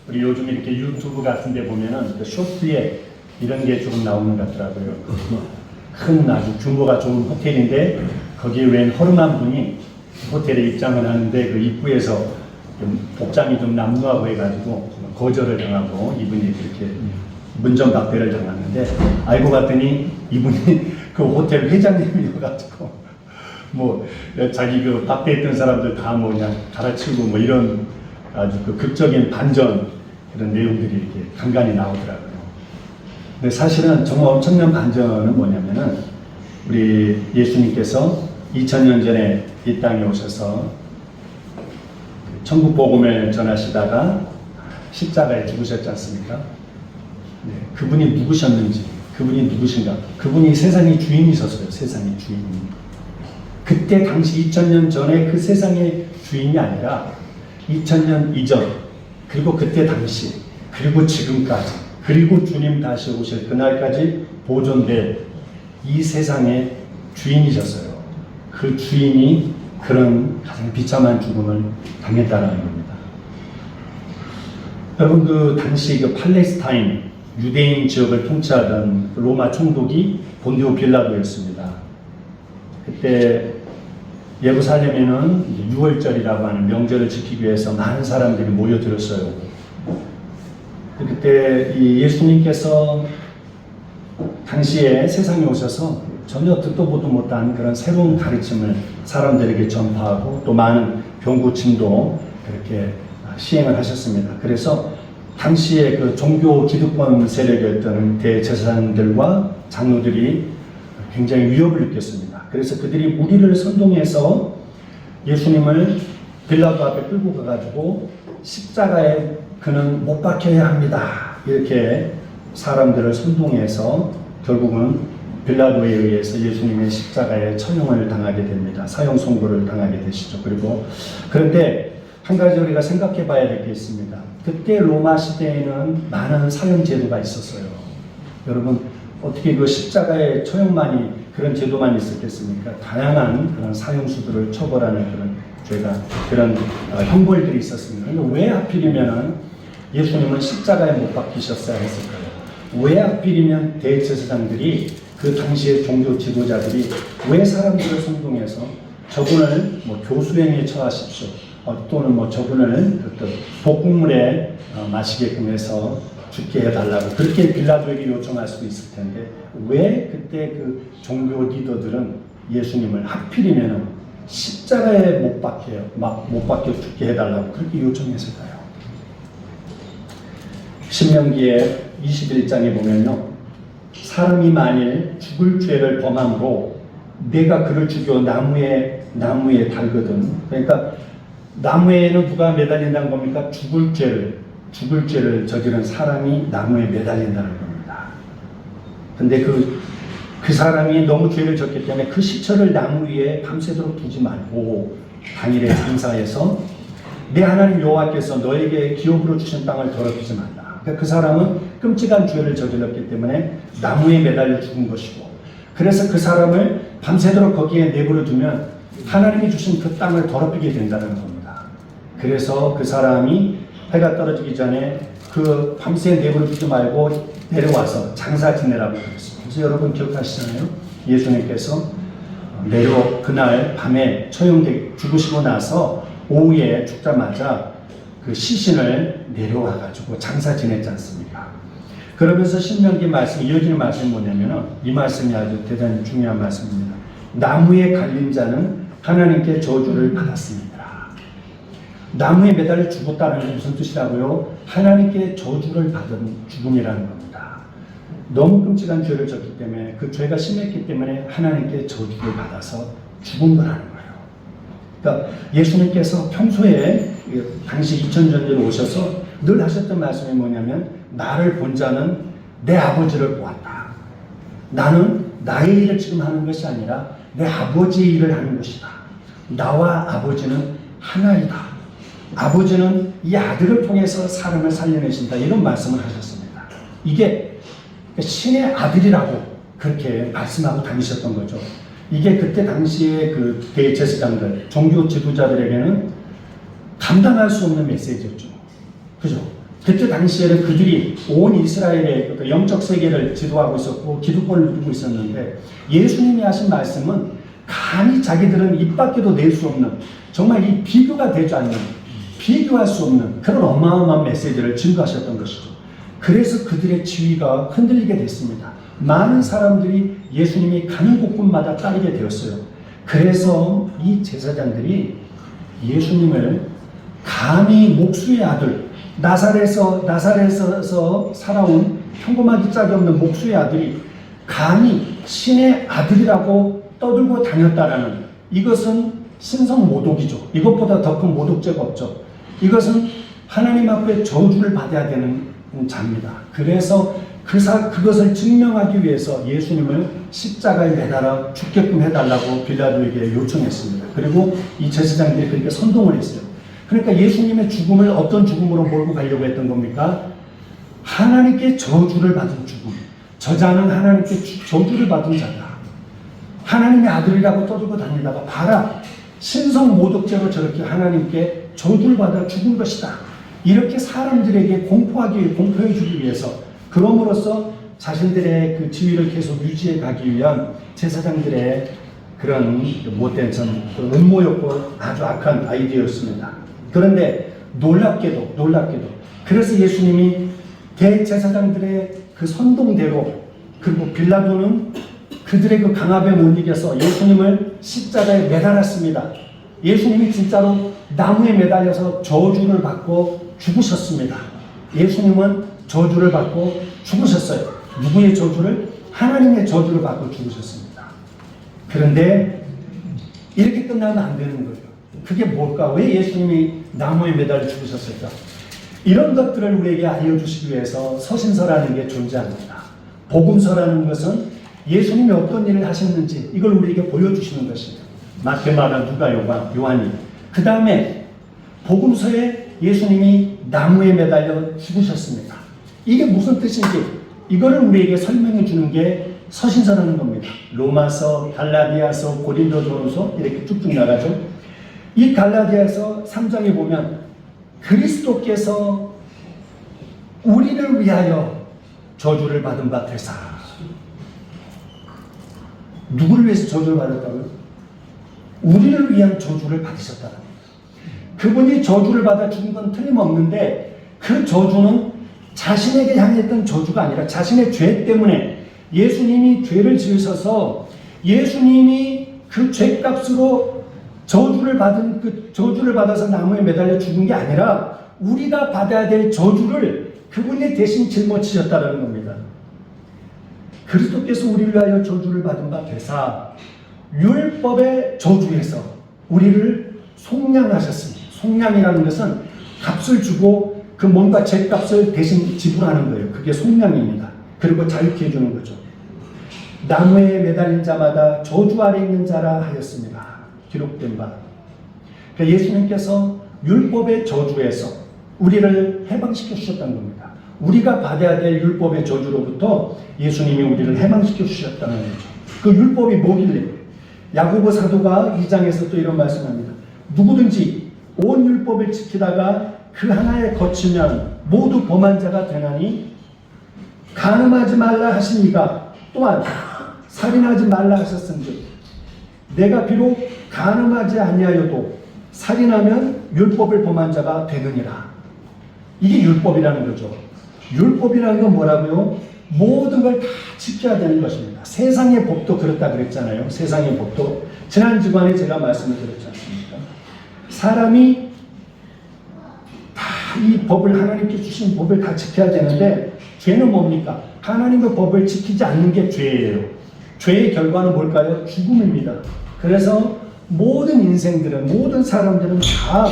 우리 요즘 이렇게 유튜브 같은 데 보면은 그 쇼트에 이런 게 조금 나오는 것 같더라고요. 큰 아주 규모가 좋은 호텔인데 거기에 웬 허름한 분이 호텔에 입장을 하는데 그 입구에서 좀 복장이 좀 남루하고 해가지고 거절을 당하고 이분이 그렇게 문전박대를 당했는데 알고 봤더니 이분이 그 호텔 회장님이어가지고 뭐 자기 그 박대했던 사람들 다 뭐 그냥 갈아치우고 뭐 이런 아주 그 극적인 반전 그런 내용들이 이렇게 간간히 나오더라고요. 근데 사실은 정말 엄청난 반전은 뭐냐면은 우리 예수님께서 2000년 전에 이 땅에 오셔서 천국 복음을 전하시다가 십자가에 죽으셨지 않습니까? 네, 그분이 누구셨는지, 그분이 누구신가? 그분이 세상의 주인이셨어요. 세상의 주인. 그때 당시 2000년 전에 그 세상의 주인이 아니라 2000년 이전, 그리고 그때 당시, 그리고 지금까지, 그리고 주님 다시 오실 그날까지 보존될 이 세상의 주인이셨어요. 그 주인이 그런 가장 비참한 죽음을 당했다는 겁니다. 여러분, 그 당시 그 팔레스타인 유대인 지역을 통치하던 로마 총독이 본디오 빌라도였습니다. 그때 예루살렘에는 6월절이라고 하는 명절을 지키기 위해서 많은 사람들이 모여들었어요. 그때 이 예수님께서 당시에 세상에 오셔서 전혀 듣도 보도 못한 그런 새로운 가르침을 사람들에게 전파하고 또 많은 병고침도 그렇게 시행을 하셨습니다. 그래서 당시에 그 종교 기득권 세력이었던 대제사장들과 장로들이 굉장히 위협을 느꼈습니다. 그래서 그들이 무리를 선동해서 예수님을 빌라도 앞에 끌고 가가지고 십자가에 그는 못 박혀야 합니다. 이렇게 사람들을 선동해서 결국은 빌라도에 의해서 예수님의 십자가에 처형을 당하게 됩니다. 사형 선고를 당하게 되시죠. 그런데 한 가지 우리가 생각해 봐야 될 게 있습니다. 그때 로마 시대에는 많은 사형 제도가 있었어요. 여러분, 어떻게 그 십자가의 처형만이 그런 제도만 있었겠습니까? 다양한 그런 사형수들을 처벌하는 그런 죄가, 그런 형벌들이 있었습니다. 그런데 왜 하필이면은 예수님은 십자가에 못 박히셨어야 했을까요? 왜 하필이면 대제사장들이 그 당시의 종교 지도자들이 왜 사람들을 선동해서 저분을 뭐 교수행위에 처하십시오. 또는 뭐 저분을 독국물에 마시게끔 해서 죽게 해달라고 그렇게 빌라도에게 요청할 수도 있을 텐데 왜 그때 그 종교 리더들은 예수님을 하필이면 십자가에 못 박혀 죽게 해달라고 그렇게 요청했을까요? 신명기의 21장에 보면요, 사람이 만일 죽을 죄를 범함으로 내가 그를 죽여 나무에 달거든. 그러니까 나무에는 누가 매달린다는 겁니까? 죽을 죄를 저지른 사람이 나무에 매달린다는 겁니다. 근데 그 사람이 너무 죄를 졌기 때문에 그 시체를 나무 위에 밤새도록 두지 말고 당일에 장사해서 내 하나님 여호와께서 너에게 기업으로 주신 땅을 더럽히지 말라. 그러니까 그 사람은 끔찍한 죄를 저질렀기 때문에 나무에 매달려 죽은 것이고, 그래서 그 사람을 밤새도록 거기에 내버려 두면 하나님이 주신 그 땅을 더럽히게 된다는 겁니다. 그래서 그 사람이 해가 떨어지기 전에 그 밤새 내버려 두지 말고 내려와서 장사 지내라고 그랬습니다. 그래서 여러분 기억하시잖아요. 예수님께서 그날 밤에 죽으시고 나서 오후에 죽자마자 그 시신을 내려와가지고 장사 지냈지 않습니까? 그러면서 신명기 말씀, 이어지는 말씀이 뭐냐면은 이 말씀이 아주 대단히 중요한 말씀입니다. 나무에 갈린 자는 하나님께 저주를 받았습니다. 나무에 매달려 죽었다는 게 무슨 뜻이라고요? 하나님께 저주를 받은 죽음이라는 겁니다. 너무 끔찍한 죄를 졌기 때문에 그 죄가 심했기 때문에 하나님께 저주를 받아서 죽은 거라는 거예요. 그러니까 예수님께서 평소에 당시 2000년 전에 오셔서 늘 하셨던 말씀이 뭐냐면 나를 본 자는 내 아버지를 보았다. 나는 나의 일을 지금 하는 것이 아니라 내 아버지의 일을 하는 것이다. 나와 아버지는 하나이다. 아버지는 이 아들을 통해서 사람을 살려내신다. 이런 말씀을 하셨습니다. 이게 신의 아들이라고 그렇게 말씀하고 다니셨던 거죠. 이게 그때 당시에 그 대제사장들, 종교 지도자들에게는 감당할 수 없는 메시지였죠. 그죠? 그때 당시에는 그들이 온 이스라엘의 그 영적 세계를 지도하고 있었고 기득권을 누리고 있었는데 예수님이 하신 말씀은 감히 자기들은 입 밖에도 낼 수 없는 정말 이 비교가 되지 않는 비교할 수 없는 그런 어마어마한 메시지를 증거하셨던 것이죠. 그래서 그들의 지위가 흔들리게 됐습니다. 많은 사람들이 예수님이 가는 곳곳마다 따르게 되었어요. 그래서 이 제사장들이 예수님을 감히 목수의 아들 나사렛에서 살아온 평범하기 짝이 없는 목수의 아들이 감히 신의 아들이라고 떠들고 다녔다라는 이것은 신성 모독이죠. 이것보다 더 큰 모독죄가 없죠. 이것은 하나님 앞에 저주를 받아야 되는 자입니다. 그래서 그것을 증명하기 위해서 예수님을 십자가에 매달아 죽게끔 해달라고 빌라도에게 요청했습니다. 그리고 이 제사장들이 그렇게 선동을 했어요. 그러니까 예수님의 죽음을 어떤 죽음으로 몰고 가려고 했던 겁니까? 하나님께 저주를 받은 죽음. 저자는 하나님께 저주를 받은 자다. 하나님의 아들이라고 떠들고 다니다가 봐라. 신성 모독죄로 저렇게 하나님께 저주를 받아 죽은 것이다. 이렇게 사람들에게 공포해 주기 위해서 그럼으로써 자신들의 그 지위를 계속 유지해 가기 위한 제사장들의 그런 못된 그런 음모였고 아주 악한 아이디어였습니다. 그런데 놀랍게도 그래서 예수님이 대제사장들의 그 선동대로 그리고 빌라도는 그들의 그 강압에 못 이겨서 예수님을 십자가에 매달았습니다. 예수님이 진짜로 나무에 매달려서 저주를 받고 죽으셨습니다. 예수님은 저주를 받고 죽으셨어요. 누구의 저주를? 하나님의 저주를 받고 죽으셨습니다. 그런데 이렇게 끝나면 안 되는 거예요. 그게 뭘까? 왜 예수님이 나무에 매달려 죽으셨을까? 이런 것들을 우리에게 알려주시기 위해서 서신서라는 게 존재합니다. 복음서라는 것은 예수님이 어떤 일을 하셨는지 이걸 우리에게 보여주시는 것입니다. 마태, 마가, 누가, 요한이. 그 다음에 복음서에 예수님이 나무에 매달려 죽으셨습니다. 이게 무슨 뜻인지 이거를 우리에게 설명해 주는 게 서신서라는 겁니다. 로마서, 갈라디아서, 고린도전서 이렇게 쭉쭉 나가죠. 이 갈라디아서 3장에 보면 그리스도께서 우리를 위하여 저주를 받은 바 되사. 누구를 위해서 저주를 받았다고요? 우리를 위한 저주를 받으셨다는 겁니다. 그분이 저주를 받아 죽은 건 틀림없는데 그 저주는 자신에게 향했던 저주가 아니라 자신의 죄 때문에 예수님이 죄를 지으셔서 예수님이 그 죄값으로 저주를 받아서 나무에 매달려 죽은 게 아니라 우리가 받아야 될 저주를 그분이 대신 짊어지셨다는 겁니다. 그리스도께서 우리를 위하여 저주를 받은 바 되사 율법의 저주에서 우리를 속량하셨습니다. 속량이라는 것은 값을 주고 그 뭔가 죄값을 대신 지불하는 거예요. 그게 속량입니다. 그리고 자유케 해주는 거죠. 나무에 매달린 자마다 저주 아래 있는 자라 하였습니다. 기록된 바. 그러니까 예수님께서 율법의 저주에서 우리를 해방시켜 주셨다는 겁니다. 우리가 받아야 될 율법의 저주로부터 예수님이 우리를 해방시켜 주셨다는 거죠. 그 율법이 뭐길래? 야고보 사도가 2장에서 또 이런 말씀합니다. 누구든지 온 율법을 지키다가 그 하나에 거치면 모두 범한 자가 되나니 간음하지 말라 하신 이가 또한 살인하지 말라 하셨은즉 내가 비록 간음하지 아니하여도 살인하면 율법을 범한 자가 되느니라. 이게 율법이라는 거죠. 율법이라는 건 뭐라고요? 모든 걸 다 지켜야 되는 것입니다. 세상의 법도 그렇다 그랬잖아요. 세상의 법도. 지난 주간에 제가 말씀을 드렸지 않습니까? 사람이 다 이 법을 하나님께 주신 법을 다 지켜야 되는데 죄는 뭡니까? 하나님의 법을 지키지 않는 게 죄예요. 죄의 결과는 뭘까요? 죽음입니다. 그래서 모든 인생들은 모든 사람들은 다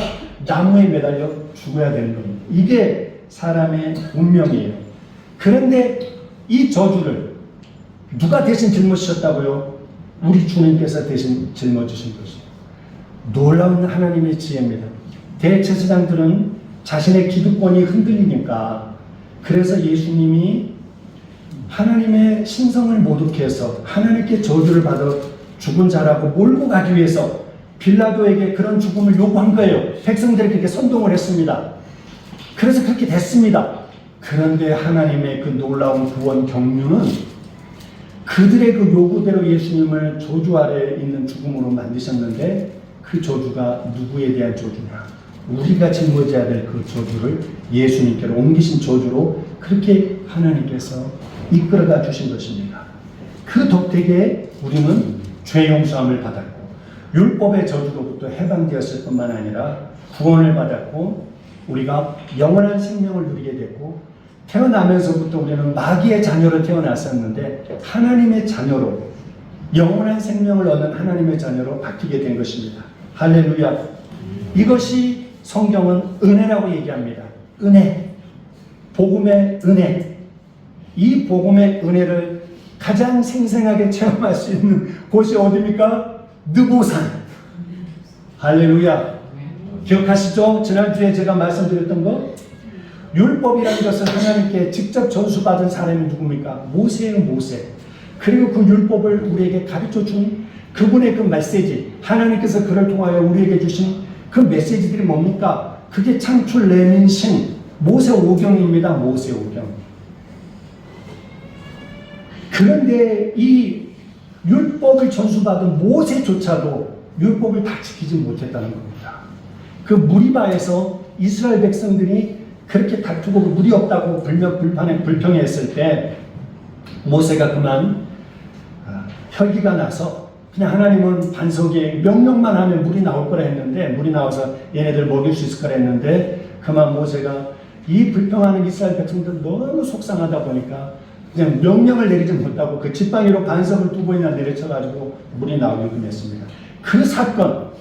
나무에 매달려 죽어야 되는 겁니다. 이게 사람의 운명이에요. 그런데 이 저주를 누가 대신 짊어지셨다고요? 우리 주님께서 대신 짊어지신 것입니다. 놀라운 하나님의 지혜입니다. 대제사장들은 자신의 기득권이 흔들리니까 그래서 예수님이 하나님의 신성을 모독해서 하나님께 저주를 받아 죽은 자라고 몰고 가기 위해서 빌라도에게 그런 죽음을 요구한 거예요. 백성들에게 선동을 했습니다. 그래서 그렇게 됐습니다. 그런데 하나님의 그 놀라운 구원 경륜은 그들의 그 요구대로 예수님을 저주 아래 있는 죽음으로 만드셨는데 그 저주가 누구에 대한 저주냐? 우리가 짊어져야 될 그 저주를 예수님께로 옮기신 저주로 그렇게 하나님께서 이끌어가 주신 것입니다. 그 덕택에 우리는 죄 용서함을 받았고 율법의 저주로부터 해방되었을 뿐만 아니라 구원을 받았고 우리가 영원한 생명을 누리게 됐고 태어나면서부터 우리는 마귀의 자녀로 태어났었는데 하나님의 자녀로 영원한 생명을 얻는 하나님의 자녀로 바뀌게 된 것입니다. 할렐루야. 이것이 성경은 은혜라고 얘기합니다. 은혜. 복음의 은혜. 이 복음의 은혜를 가장 생생하게 체험할 수 있는 곳이 어디입니까? 느보산. 할렐루야. 기억하시죠? 지난주에 제가 말씀드렸던 거? 율법이라는 것은 하나님께 직접 전수받은 사람이 누굽니까? 모세예요, 모세. 그리고 그 율법을 우리에게 가르쳐 준 그분의 그 메시지, 하나님께서 그를 통하여 우리에게 주신 그 메시지들이 뭡니까? 그게 창출, 레민, 신, 모세오경입니다. 모세오경. 그런데 이 율법을 전수받은 모세조차도 율법을 다 지키지 못했다는 겁니다. 그 무리바에서 이스라엘 백성들이 그렇게 다투고 물이 없다고 불평했을 때 모세가 그만 혈기가 나서 그냥 하나님은 반석에 명령만 하면 물이 나올 거라 했는데 물이 나와서 얘네들 먹일 수 있을 거라 했는데 그만 모세가 이 불평하는 이스라엘 백성들 너무 속상하다 보니까 그냥 명령을 내리지 못하고 그 지팡이로 반석을 2번이나 내려쳐가지고 물이 나오게끔 했습니다. 그 사건,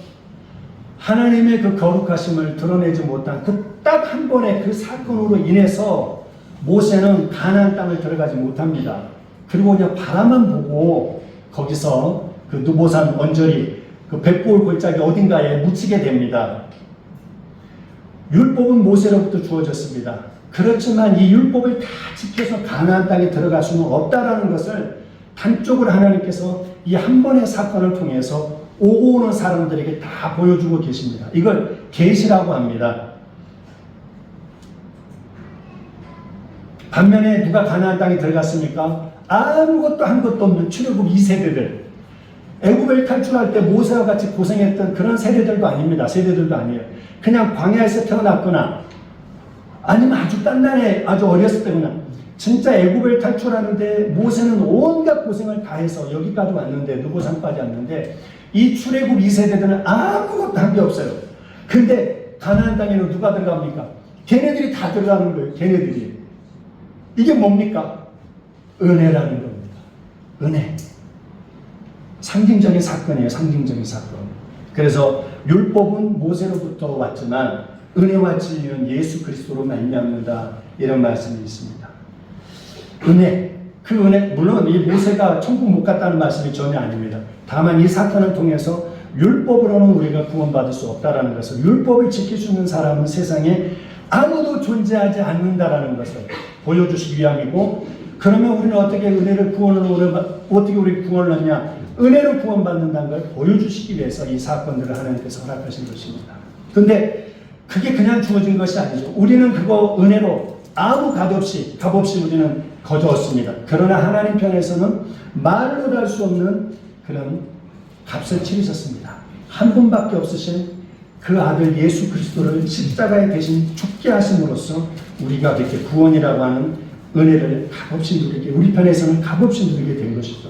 하나님의 그 거룩하심을 드러내지 못한 그 딱 한 번의 그 사건으로 인해서 모세는 가나안 땅을 들어가지 못합니다. 그리고 그냥 바라만 보고 거기서 그 느보산 언저리 그 벳볼 골짜기 어딘가에 묻히게 됩니다. 율법은 모세로부터 주어졌습니다. 그렇지만 이 율법을 다 지켜서 가나안 땅에 들어갈 수는 없다라는 것을 단적으로 하나님께서 이 한 번의 사건을 통해서 오고 오는 사람들에게 다 보여주고 계십니다. 이걸 계시라고 합니다. 반면에 누가 가나안 땅에 들어갔습니까? 아무것도 한 것도 없는 출애굽 2세대들. 애굽을 탈출할 때 모세와 같이 고생했던 그런 세대들도 아닙니다. 세대들도 아니에요. 그냥 광야에서 태어났거나 아니면 아주 단단해 아주 어렸을 때거나 진짜 애굽을 탈출하는데 모세는 온갖 고생을 다 해서 여기까지 왔는데 느보산까지 왔는데 이 출애굽 2세대들은 아무것도 한 게 없어요. 근데 가나안 땅에는 누가 들어갑니까? 걔네들이 다 들어가는 거예요. 걔네들이. 이게 뭡니까? 은혜라는 겁니다. 은혜. 상징적인 사건이에요. 상징적인 사건. 그래서 율법은 모세로부터 왔지만 은혜와 진리는 예수 그리스도로 말미암는다. 이런 말씀이 있습니다. 은혜. 그 은혜, 물론 이 모세가 천국 못 갔다는 말씀이 전혀 아닙니다. 다만 이 사건을 통해서 율법으로는 우리가 구원받을 수 없다라는 것을, 율법을 지킬 수 있는 사람은 세상에 아무도 존재하지 않는다라는 것을 보여주시기 위함이고, 그러면 우리는 어떻게 은혜를 어떻게 우리 구원을 얻냐? 은혜로 구원받는다는 걸 보여주시기 위해서 이 사건들을 하나님께서 허락하신 것입니다. 근데 그게 그냥 주어진 것이 아니죠. 우리는 그거 은혜로 아무 값 없이 우리는 거저었습니다. 그러나 하나님 편에서는 말로 할 수 없는 그런 값을 치르셨습니다. 한 분밖에 없으신 그 아들 예수 그리스도를 십자가에 대신 죽게 하심으로써 우리가 그렇게 구원이라고 하는 은혜를 값없이 누리게, 우리 편에서는 값없이 누리게 된 것이죠.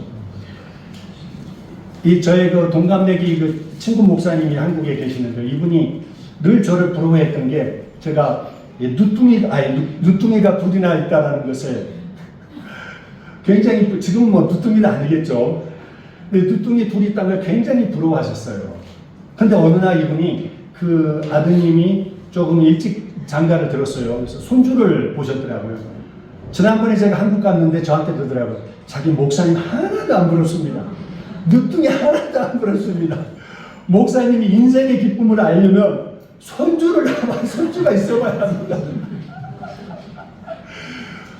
저의 그 동갑내기 그 친구 목사님이 한국에 계시는데 이분이 늘 저를 부러워했던 게 제가 누뚱이가 둘이나 있다라는 것을 굉장히, 지금은 뭐 누뚱이는 아니겠죠. 근데 누뚱이 둘이 있다는 걸 굉장히 부러워하셨어요. 근데 어느 날 이분이 그 아드님이 조금 일찍 장가를 들었어요. 그래서 손주를 보셨더라고요. 지난번에 제가 한국 갔는데 저한테 그러더라고요. 자기 목사님 하나도 안 부럽습니다. 누뚱이 하나도 안 부럽습니다. 목사님이 인생의 기쁨을 알려면 손주가 있어봐야 합니다.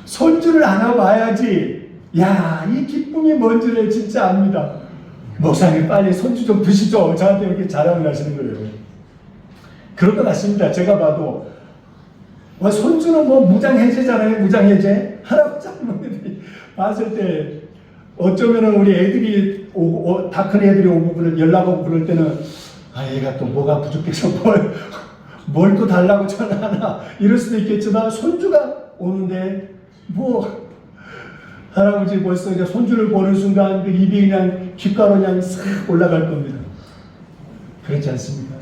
손주를 하나 봐야지. 야, 이 기쁨이 뭔지를 진짜 압니다. 목사님 빨리 손주 좀 드시죠. 저한테 이렇게 자랑을 하시는 거예요. 그럴 것 같습니다. 제가 봐도 손주는 뭐 무장해제잖아요. 무장해제. 할아버지 할머니들이 봤을 때 어쩌면은 우리 애들이 다 큰 애들이 오고 연락 오고 그럴 때는 얘가 또 뭐가 부족해서 뭘 또 달라고 전화하나 이럴 수도 있겠지만 손주가 오는데 뭐 할아버지 벌써 이제 손주를 보는 순간 그 입이 그냥 귓가로 그냥 싹 올라갈 겁니다. 그렇지 않습니까?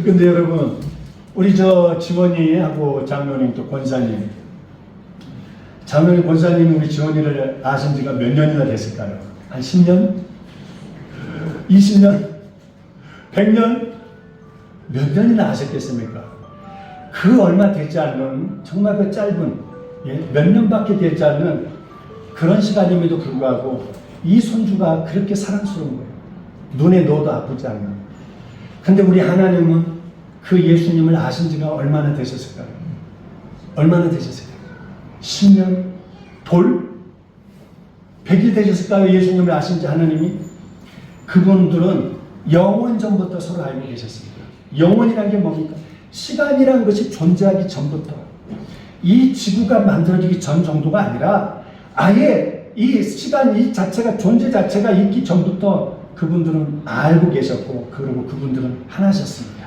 근데 여러분, 우리 지원이하고 장로님 또 권사님, 장로님 권사님이 우리 지원이를 아신 지가 몇 년이나 됐을까요? 한 10년? 20년? 100년? 몇 년이나 아셨겠습니까? 그 얼마 되지 않는 정말 그 짧은 몇 년밖에 되지 않는 그런 시간임에도 불구하고 이 손주가 그렇게 사랑스러운 거예요. 눈에 넣어도 아프지 않는. 근데 우리 하나님은 그 예수님을 아신 지가 얼마나 되셨을까요? 얼마나 되셨을까요? 10년? 돌? 100일 되셨을까요? 예수님을 아신 지 하나님이? 그분들은 영원 전부터 서로 알고 계셨습니다. 영원이란 게 뭡니까? 시간이란 것이 존재하기 전부터, 이 지구가 만들어지기 전 정도가 아니라 아예 이 시간 이 자체가, 존재 자체가 있기 전부터 그분들은 알고 계셨고, 그리고 그분들은 하나셨습니다.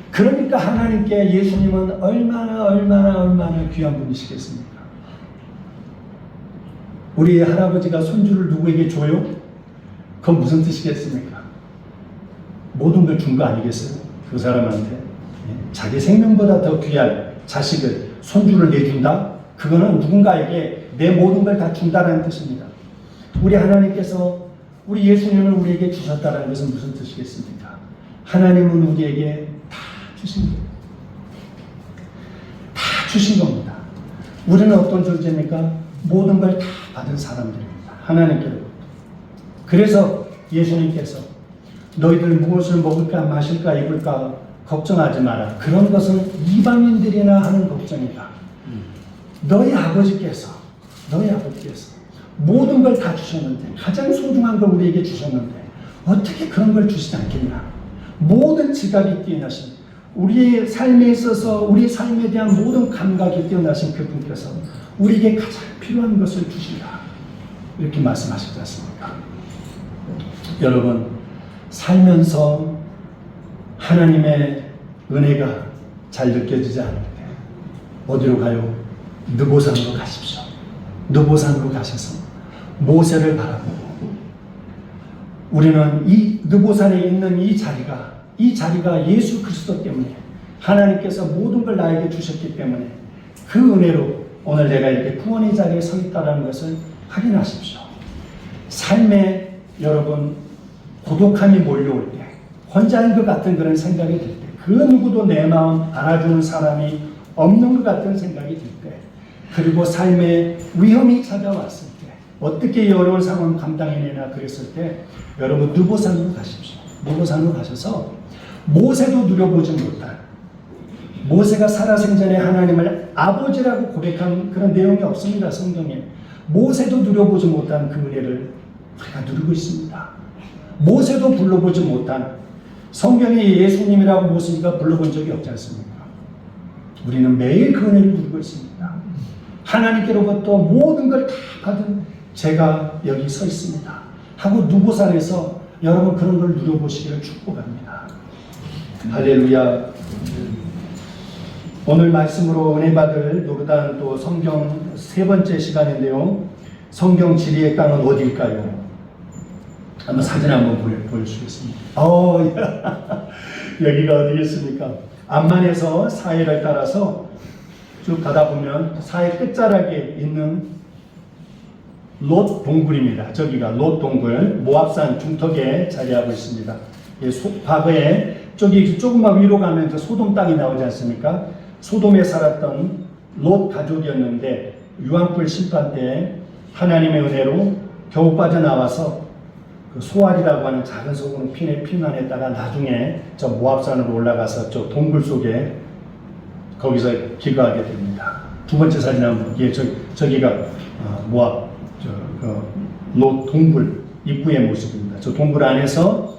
그러니까 하나님께 예수님은 얼마나 귀한 분이시겠습니까? 우리 할아버지가 손주를 누구에게 줘요? 그건 무슨 뜻이겠습니까? 모든 걸 준 거 아니겠어요? 그 사람한테. 자기 생명보다 더 귀한 자식을, 손주를 내준다? 그거는 누군가에게 내 모든 걸 다 준다는 뜻입니다. 우리 하나님께서 우리 예수님을 우리에게 주셨다는 것은 무슨 뜻이겠습니까? 하나님은 우리에게 다 주신 거예요. 다 주신 겁니다. 우리는 어떤 존재입니까? 모든 걸 다 받은 사람들입니다. 하나님께로부터. 그래서 예수님께서 너희들 무엇을 먹을까 마실까 입을까 걱정하지 마라. 그런 것은 이방인들이나 하는 걱정이다. 너희 아버지께서 모든 걸 다 주셨는데, 가장 소중한 걸 우리에게 주셨는데 어떻게 그런 걸 주시지 않겠나. 모든 지각이 뛰어나신, 우리의 삶에 있어서 우리 삶에 대한 모든 감각이 뛰어나신 그분께서 우리에게 가장 필요한 것을 주신다, 이렇게 말씀하시지 않습니까? 여러분, 살면서 하나님의 은혜가 잘 느껴지지 않을 때 어디로 가요? 느보산으로 가십시오. 느보산으로 가셔서 모세를 바라보고, 우리는 이 느보산에 있는 이 자리가 예수 그리스도 때문에, 하나님께서 모든 걸 나에게 주셨기 때문에 그 은혜로 오늘 내가 이렇게 구원의 자리에 서 있다는 것을 확인하십시오. 삶에 여러분 고독함이 몰려올 때, 혼자인 것 같은 그런 생각이 들 때, 그 누구도 내 마음 알아주는 사람이 없는 것 같은 생각이 들 때, 그리고 삶에 위험이 찾아왔을 때, 어떻게 이 어려운 상황 감당해내나 그랬을 때, 여러분 느보산으로 가십시오. 느보산으로 가셔서 모세도 누려보지 못한, 모세가 살아생전에 하나님을 아버지라고 고백한 그런 내용이 없습니다. 성경에. 모세도 누려보지 못한 그 은혜를 우리가 누리고 있습니다. 모세도 불러보지 못한, 성경에 예수님이라고 모세가 불러본 적이 없지 않습니까? 우리는 매일 그 은혜를 누리고 있습니다. 하나님께로부터 모든 걸 다 받은 제가 여기 서 있습니다 하고 느보산에서 여러분 그런 걸 누려보시기를 축복합니다. 할렐루야. 오늘 말씀으로 은혜 받을 노르단 또 성경 세 번째 시간인데요, 성경 지리의 땅은 어디일까요? 한번 사진 한번 보여주시겠습니다. 여기가 어디겠습니까? 암만에서 사해를 따라서 쭉 가다 보면 사해 끝자락에 있는 롯 동굴입니다. 저기가 롯 동굴, 모압산 중턱에 자리하고 있습니다. 과거에 저기 조금만 위로 가면 소돔 땅이 나오지 않습니까? 소돔에 살았던 롯 가족이었는데 유황불 심판 때 하나님의 은혜로 겨우 빠져나와서 그 소알이라고 하는 작은 소금 피난했다가 나중에 저 모압산으로 올라가서 저 동굴 속에 거기서 기거하게 됩니다. 두 번째 사진 한번, 저기가 모압 롯 동굴 입구의 모습입니다. 저 동굴 안에서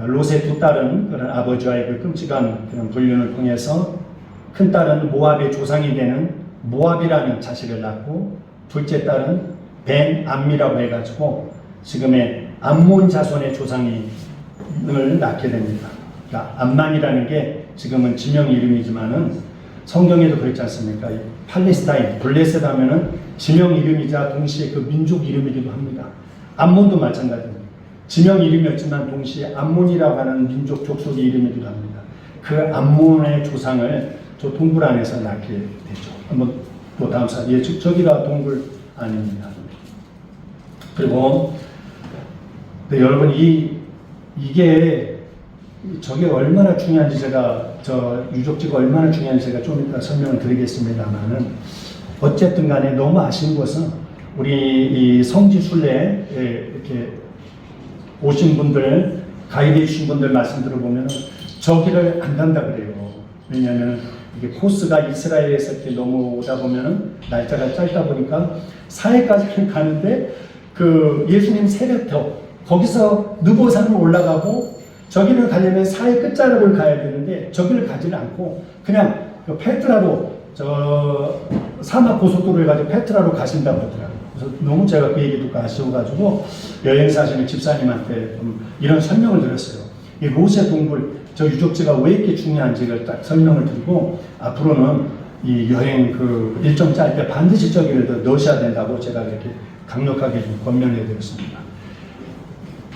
롯의 두 딸은 그런 아버지와의 그 끔찍한 그런 불륜을 통해서 큰 딸은 모압의 조상이 되는 모압이라는 자식을 낳고 둘째 딸은 벤 암미라고 해가지고 지금의 암몬 자손의 조상을 낳게 됩니다. 그러니까 암만이라는 게 지금은 지명 이름이지만은 성경에도 그렇지 않습니까? 팔레스타인, 블레셋 하면은 지명 이름이자 동시에 그 민족 이름이기도 합니다. 암몬도 마찬가지입니다. 지명 이름이었지만 동시에 암몬이라고 하는 민족 족속의 이름이기도 합니다. 그 암몬의 조상을 저 동굴 안에서 낳게 되죠. 한번 또 다음 사진. 예, 저기가 동굴 안입니다. 그리고 네, 여러분 이게 저게 얼마나 중요한지 제가 저 유적지가 얼마나 중요한지 제가 좀 이따 설명을 드리겠습니다만은 어쨌든 간에 너무 아쉬운 것은 우리 이 성지 순례에 이렇게 오신 분들 가이드 해주신 분들 말씀 들어보면 저기를 안 간다 그래요. 왜냐하면 이게 코스가 이스라엘에서 이렇게 넘어오다 보면은 날짜가 짧다 보니까 사해까지 가는데 그 예수님 세례터 거기서 느보산을 올라가고 저기를 가려면 사해 끝자락을 가야 되는데 저기를 가지는 않고 그냥 그 페트라로 저 사막 고속도로를 가지고 페트라로 가신다고 그러더라고요. 그래서 너무 제가 그 얘기 듣고 아쉬워가지고 여행사 하시는 집사님한테 좀 이런 설명을 드렸어요. 이 롯의 동굴 저 유적지가 왜 이렇게 중요한지를 딱 설명을 드리고 앞으로는 이 여행 그 일정 짤 때 반드시 저기를 넣으셔야 된다고 제가 이렇게 강력하게 좀 권면해 드렸습니다.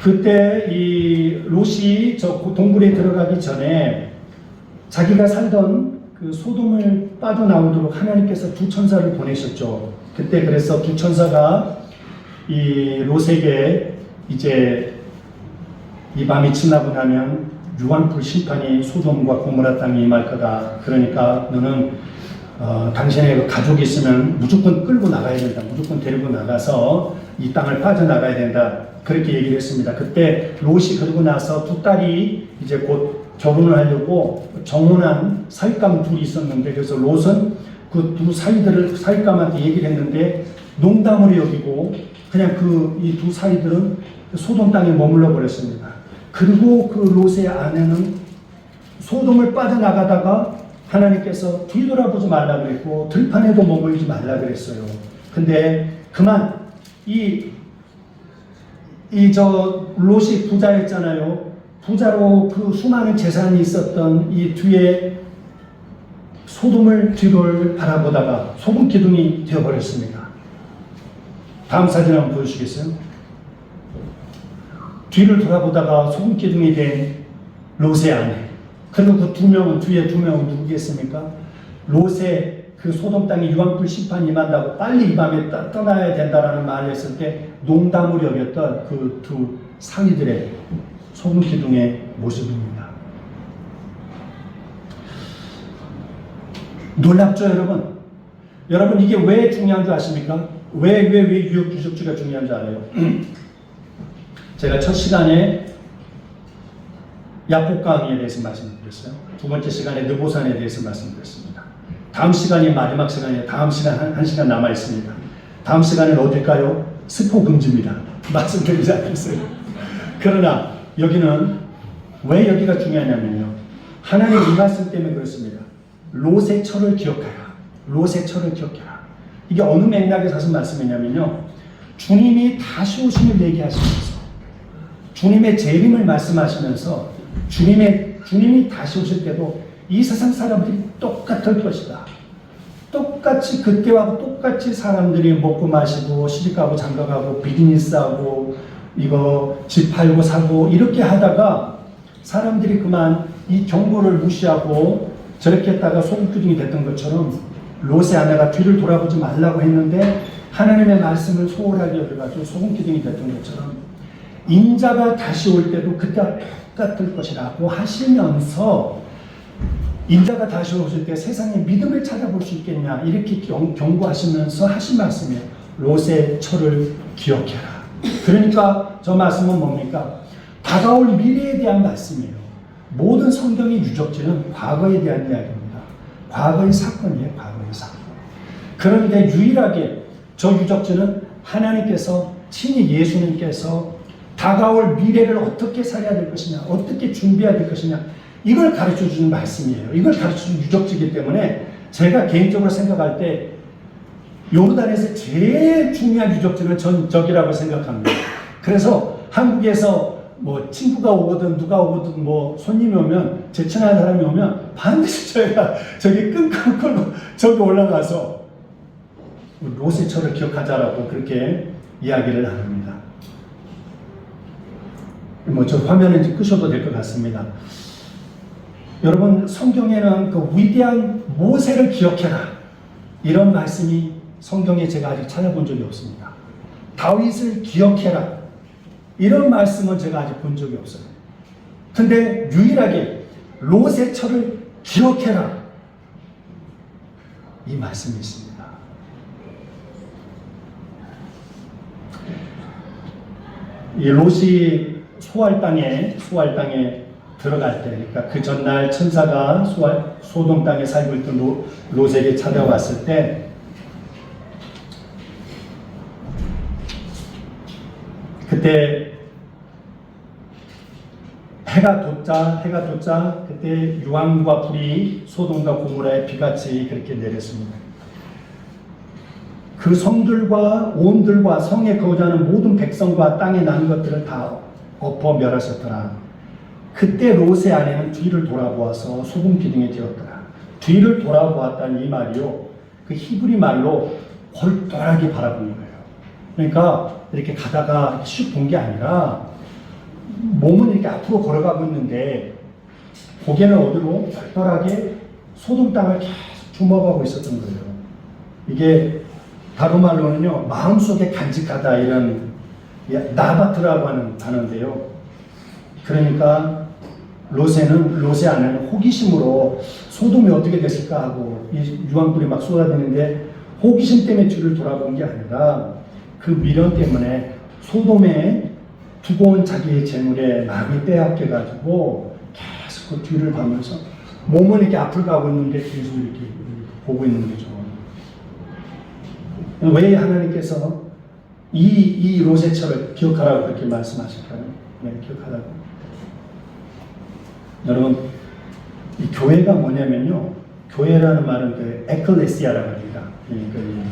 그때 이 롯이 저 동굴에 들어가기 전에 자기가 살던 그 소돔을 빠져나오도록 하나님께서 두 천사를 보내셨죠. 그때 그래서 두 천사가 이 롯에게 이제 이 밤이 지나고 나면 유황불 심판이 소돔과 고모라 땅에 임할 거다. 그러니까 너는 당신의 그 가족이 있으면 무조건 끌고 나가야 된다. 무조건 데리고 나가서 이 땅을 빠져나가야 된다. 그렇게 얘기를 했습니다. 그때 롯이 그러고 나서 두 딸이 이제 곧 결혼을 하려고 정혼한 사윗감 둘이 있었는데 그래서 롯은 그 두 사윗감한테 얘기를 했는데 농담으로 여기고 그냥 그 이 두 사위들은 소돔 땅에 머물러 버렸습니다. 그리고 그 롯의 아내는 소돔을 빠져나가다가 하나님께서 뒤돌아보지 말라 그랬고 들판에도 머물지 말라 그랬어요. 근데 그만 저 롯이 부자였잖아요. 부자로 그 수많은 재산이 있었던 이 뒤에 소돔을 뒤를 바라보다가 소금 기둥이 되어버렸습니다. 다음 사진 한번 보여주시겠어요? 뒤를 돌아보다가 소금 기둥이 된 롯의 아내. 그리고 그 뒤에 두 명은 누구겠습니까? 롯의 그 소돔 땅에 유황불 심판이 임한다고 빨리 이 밤에 떠나야 된다라는 말을 했을 때 농담으로 여겼던 그 두 상의들의 소금 기둥의 모습입니다. 놀랍죠, 여러분? 여러분, 이게 왜 중요한 줄 아십니까? 왜 유적지가 중요한 줄 알아요? 제가 첫 시간에 야복 강의에 대해서 말씀드렸어요. 두 번째 시간에 느보산에 대해서 말씀드렸습니다. 다음 시간이 마지막 시간이에요. 다음 시간 한 시간 남아 있습니다. 다음 시간은 어딜까요? 스포 금지입니다. 말씀드리지 않겠어요. 그러나 여기는 왜 여기가 중요하냐면요. 하나님 이 말씀 때문에 그렇습니다. 롯의 철을 기억하라. 롯의 철을 기억해라. 이게 어느 맥락에서 하신 말씀이냐면요. 주님이 다시 오심을 얘기하시면서 주님의 재림을 말씀하시면서 주님이 다시 오실 때도 이 세상 사람들이 똑같을 것이다. 똑같이 그때와 똑같이 사람들이 먹고 마시고 시집가고 장가가고 비즈니스하고 이거 집 팔고 사고 이렇게 하다가 사람들이 그만 이 경고를 무시하고 저렇게 했다가 소금기둥이 됐던 것처럼 롯의 아내가 뒤를 돌아보지 말라고 했는데 하나님의 말씀을 소홀하게 여겨가지고 소금기둥이 됐던 것처럼 인자가 다시 올 때도 그때와 똑같을 것이라고 하시면서 인자가 다시 오실 때 세상에 믿음을 찾아볼 수 있겠냐 이렇게 경고하시면서 하신 말씀이에요. 롯의 철을 기억해라. 그러니까 저 말씀은 뭡니까? 다가올 미래에 대한 말씀이에요. 모든 성경의 유적지는 과거에 대한 이야기입니다. 과거의 사건이에요. 과거의 사건. 그런데 유일하게 저 유적지는 하나님께서 친히 예수님께서 다가올 미래를 어떻게 살아야 될 것이냐, 어떻게 준비해야 될 것이냐, 이걸 가르쳐 주는 말씀이에요. 이걸 가르쳐 주는 유적지이기 때문에 제가 개인적으로 생각할 때 요르단에서 제일 중요한 유적지는 전 저기라고 생각합니다. 그래서 한국에서 뭐 친구가 오거든 누가 오거든 뭐 손님이 오면 제 친한 사람이 오면 반드시 저희가 저기 끙끙 끌고 저기 올라가서 로세처를 기억하자라고 그렇게 이야기를 합니다. 뭐 저 화면은 이제 끄셔도 될 것 같습니다. 여러분 성경에는 그 위대한 모세를 기억해라 이런 말씀이 성경에 제가 아직 찾아본 적이 없습니다. 다윗을 기억해라 이런 말씀은 제가 아직 본 적이 없어요. 근데 유일하게 로세처를 기억해라 이 말씀이 있습니다. 이 롯이 소알 땅에 들어갈 때, 그러니까 그 전날 천사가 소돔 땅에 살고 있던 롯에게 찾아왔을 때, 그때 해가 돋자 그때 유황과 불이 소돔과 고모라에 비같이 그렇게 내렸습니다. 그 성들과 온들과 성에 거주하는 모든 백성과 땅에 난 것들을 다 엎어 멸하셨더라. 그때 롯의 아내는 뒤를 돌아보아서 소금 기둥에 되었더라. 뒤를 돌아보았다는 이 말이요, 그 히브리 말로 헐떡하게 바라보는 거예요. 그러니까 이렇게 가다가 슉 본 게 아니라 몸은 이렇게 앞으로 걸어가고 있는데 고개는 어디로 헐떡하게 소돔 땅을 계속 주목하고 있었던 거예요. 이게 다른 말로는요, 마음속에 간직하다 이런 나바트라고 하는 단어인데요. 그러니까 롯의 아내는 호기심으로 소돔이 어떻게 됐을까 하고 이 유황불이 막 쏟아지는데 호기심 때문에 뒤를 돌아본 게 아니라 그 미련 때문에 소돔에 두고 온 자기의 재물에 마음이 빼앗겨가지고 계속 그 뒤를 보면서 몸은 이렇게 앞을 가고 있는데 계속 이렇게 보고 있는 거죠. 왜 하나님께서 이 롯의처를 기억하라고 그렇게 말씀하실까요? 네, 기억하라고. 여러분, 이 교회가 뭐냐면요, 교회라는 말은 그 에클레시아라고 합니다. 그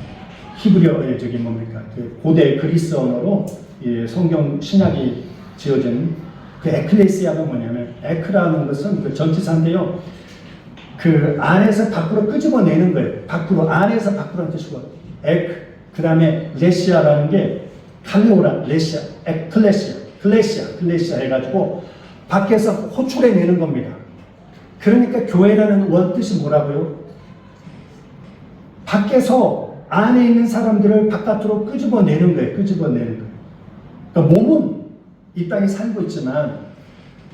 히브리어 저기 뭡니까? 그 고대 그리스 언어로 성경 신약이 지어진 그 에클레시아가 뭐냐면, 에크라는 것은 그 전치사인데요, 그 안에서 밖으로 끄집어내는 거예요. 밖으로, 안에서 밖으로는 뜻이고, 그 다음에 레시아라는 게 칼레오라, 레시아, 클레시아 해가지고 밖에서 호출해내는 겁니다. 그러니까 교회라는 원뜻이 뭐라고요? 밖에서 안에 있는 사람들을 바깥으로 끄집어내는 거예요. 그러니까 몸은 이 땅에 살고 있지만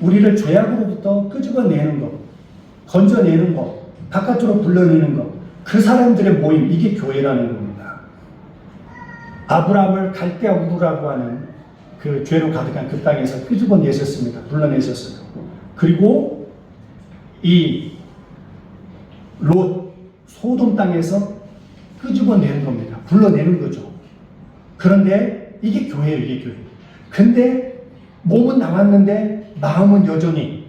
우리를 죄악으로부터 끄집어내는 거, 건져내는 거, 바깥으로 불러내는 거, 그 사람들의 모임, 이게 교회라는 겁니다. 아브라함을 갈대아 우르라고 하는 그 죄로 가득한 그 땅에서 끄집어내셨습니다. 불러내셨어요. 그리고 이 롯, 소돔 땅에서 끄집어내는 겁니다. 불러내는 거죠. 그런데 이게 교회예요, 이게 교회. 근데 몸은 나왔는데 마음은 여전히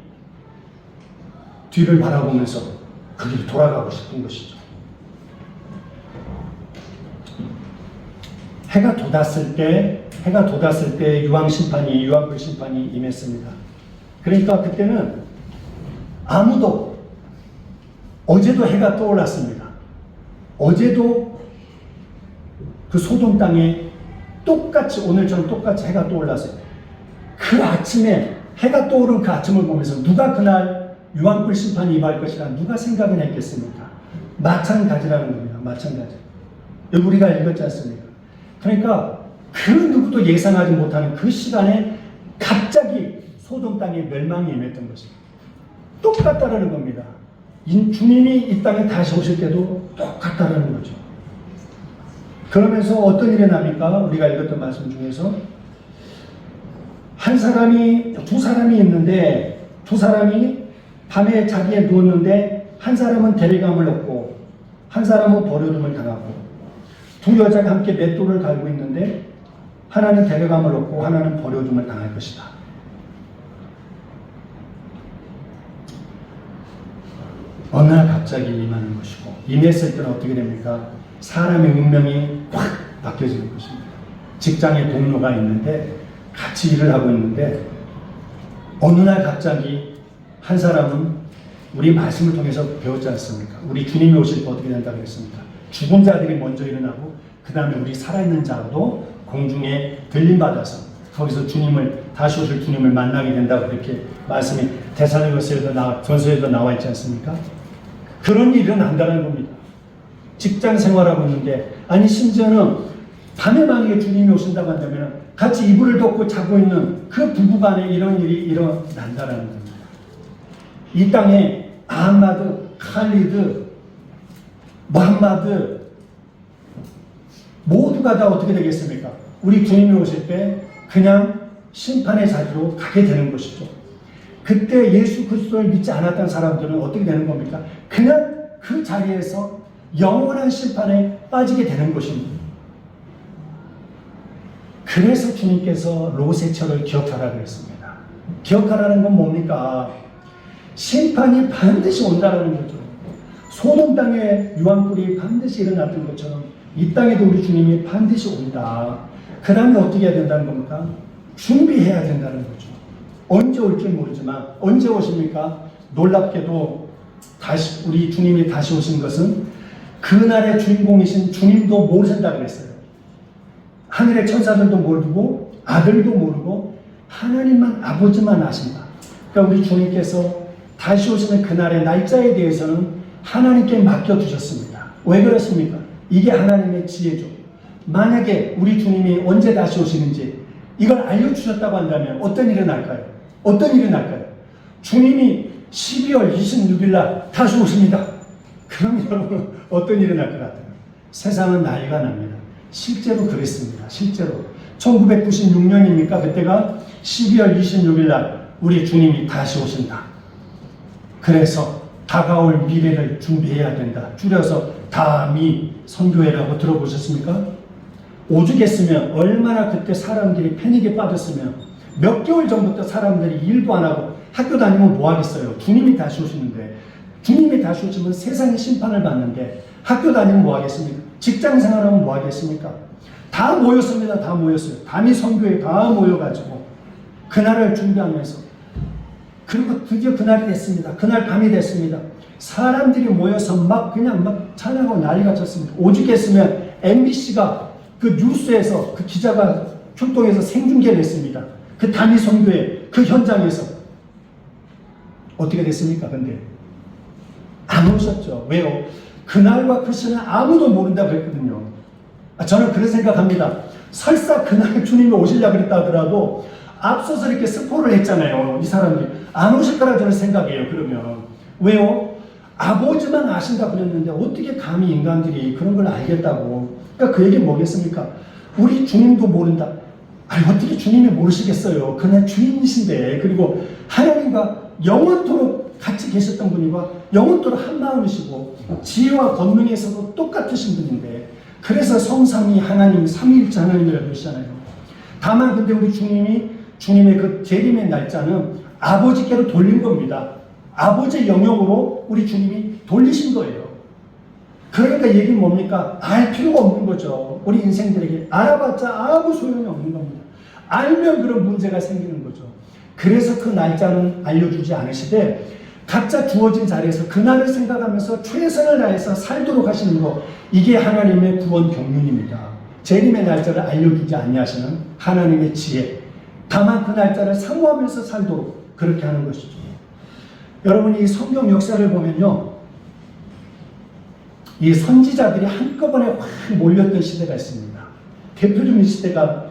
뒤를 바라보면서 그 길을 돌아가고 싶은 것이죠. 해가 돋았을 때 유황불 심판이 임했습니다. 그러니까 그때는 아무도, 어제도 해가 떠올랐습니다. 어제도 그 소돔 땅에 똑같이, 오늘처럼 똑같이 해가 떠올랐어요. 그 아침에, 해가 떠오른 그 아침을 보면서 누가 그날 유황불 심판이 임할 것이라 누가 생각을 했겠습니까? 마찬가지라는 겁니다. 마찬가지. 여기 우리가 읽었지 않습니까? 그러니까 그 누구도 예상하지 못하는 그 시간에 갑자기 소돔 땅에 멸망이 임했던 것입니다. 똑같다라는 겁니다. 주님이 이 땅에 다시 오실 때도 똑같다라는 거죠. 그러면서 어떤 일이 납니까? 우리가 읽었던 말씀 중에서 두 사람이 있는데, 두 사람이 밤에 자기에 누웠는데 한 사람은 데려감을 얻고 한 사람은 버려둠을 당하고, 두 여자가 함께 맷돌을 갈고 있는데 하나는 데려감을 얻고 하나는 버려둠을 당할 것이다. 어느 날 갑자기 임하는 것이고, 임했을 때는 어떻게 됩니까? 사람의 운명이 확 바뀌어지는 것입니다. 직장에 동료가 있는데 같이 일을 하고 있는데 어느 날 갑자기 한 사람은 우리 말씀을 통해서 배웠지 않습니까? 우리 주님이 오실 때 어떻게 된다고 했습니까? 죽은 자들이 먼저 일어나고 그 다음에 우리 살아있는 자도 공중에 들림받아서 거기서 주님을, 다시 오실 주님을 만나게 된다고 그렇게 말씀이 전서에도 나와 있지 않습니까? 그런 일이 일어난다는 겁니다. 직장 생활하고 있는데, 아니 심지어는 밤에 만약에 주님이 오신다고 한다면 같이 이불을 덮고 자고 있는 그 부부간에 이런 일이 일어난다는 겁니다. 이 땅에 아함마드, 칼리드, 무함마드 모두가 다 어떻게 되겠습니까? 우리 주님이 오실 때 그냥 심판의 자리로 가게 되는 것이죠. 그때 예수 그리스도를 믿지 않았던 사람들은 어떻게 되는 겁니까? 그냥 그 자리에서 영원한 심판에 빠지게 되는 것입니다. 그래서 주님께서 롯의 처를 기억하라 그랬습니다. 기억하라는 건 뭡니까? 심판이 반드시 온다는 거죠. 소돔 땅에 유황불이 반드시 일어났던 것처럼 이 땅에도 우리 주님이 반드시 온다. 그 다음에 어떻게 해야 된다는 겁니까? 준비해야 된다는 거죠. 언제 올지 모르지만 언제 오십니까? 놀랍게도 다시 우리 주님이 다시 오신 것은 그날의 주인공이신 주님도 모르신다 그랬어요. 하늘의 천사들도 모르고 아들도 모르고 하나님만, 아버지만 아신다. 그러니까 우리 주님께서 다시 오시는 그날의 날짜에 대해서는 하나님께 맡겨두셨습니다. 왜 그렇습니까? 이게 하나님의 지혜죠. 만약에 우리 주님이 언제 다시 오시는지 이걸 알려주셨다고 한다면 어떤 일이 날까요? 어떤 일이 날까요? 주님이 12월 26일 날 다시 오십니다. 그럼 여러분 어떤 일이 날 것 같아요? 세상은 난리가 납니다. 실제로 그랬습니다. 실제로 1996년입니까? 그때가 12월 26일 날 우리 주님이 다시 오신다. 그래서 다가올 미래를 준비해야 된다. 줄여서 다미 선교회라고 들어보셨습니까? 오죽했으면 얼마나 그때 사람들이 패닉에 빠졌으면 몇 개월 전부터 사람들이 일도 안 하고 학교 다니면 뭐 하겠어요? 주님이 다시 오시는데, 주님이 다시 오시면 세상의 심판을 받는데 학교 다니면 뭐 하겠습니까? 직장 생활하면 뭐 하겠습니까? 다 모였습니다. 다 모였어요. 다미 선교회 다 모여가지고 그날을 준비하면서, 그리고 드디어 그날이 됐습니다. 그날 밤이 됐습니다. 사람들이 모여서 그냥 찬양하고 난리가 쳤습니다. 오죽했으면 MBC가 그 뉴스에서 그 기자가 출동해서 생중계를 했습니다. 그 다미 선교회 그 현장에서. 어떻게 됐습니까? 근데 안 오셨죠. 왜요? 그날과 그 시는 아무도 모른다고 했거든요. 저는 그런 생각합니다. 설사 그날 주님이 오시려고 그랬다 하더라도 앞서서 이렇게 스포를 했잖아요. 이 사람들이 안 오실 거라 저는 생각해요. 그러면 왜요? 아버지만 아신다고 그랬는데 어떻게 감히 인간들이 그런 걸 알겠다고. 그러니까 그 얘기는 뭐겠습니까? 우리 주님도 모른다. 아니 어떻게 주님이 모르시겠어요. 그냥 주인이신데, 그리고 하나님과 영원토록 같이 계셨던 분이고 영원토록 한 마음이시고 지혜와 권능에서도 똑같으신 분인데, 그래서 성삼위 하나님, 삼위일체 하나님이라고 그러시잖아요. 다만 근데 우리 주님의 그 재림의 날짜는 아버지께로 돌린 겁니다. 아버지의 영역으로 우리 주님이 돌리신 거예요. 그러니까 얘기는 뭡니까? 알 필요가 없는 거죠. 우리 인생들에게 알아봤자 아무 소용이 없는 겁니다. 알면 그런 문제가 생기는 거죠. 그래서 그 날짜는 알려주지 않으시되 각자 주어진 자리에서 그날을 생각하면서 최선을 다해서 살도록 하시는 것, 이게 하나님의 구원 경륜입니다. 재림의 날짜를 알려주지 아니하시는 하나님의 지혜. 다만 그 날짜를 사모하면서 살도록 그렇게 하는 것이죠. 여러분이 성경 역사를 보면요, 이 선지자들이 한꺼번에 확 몰렸던 시대가 있습니다. 대표적인 시대가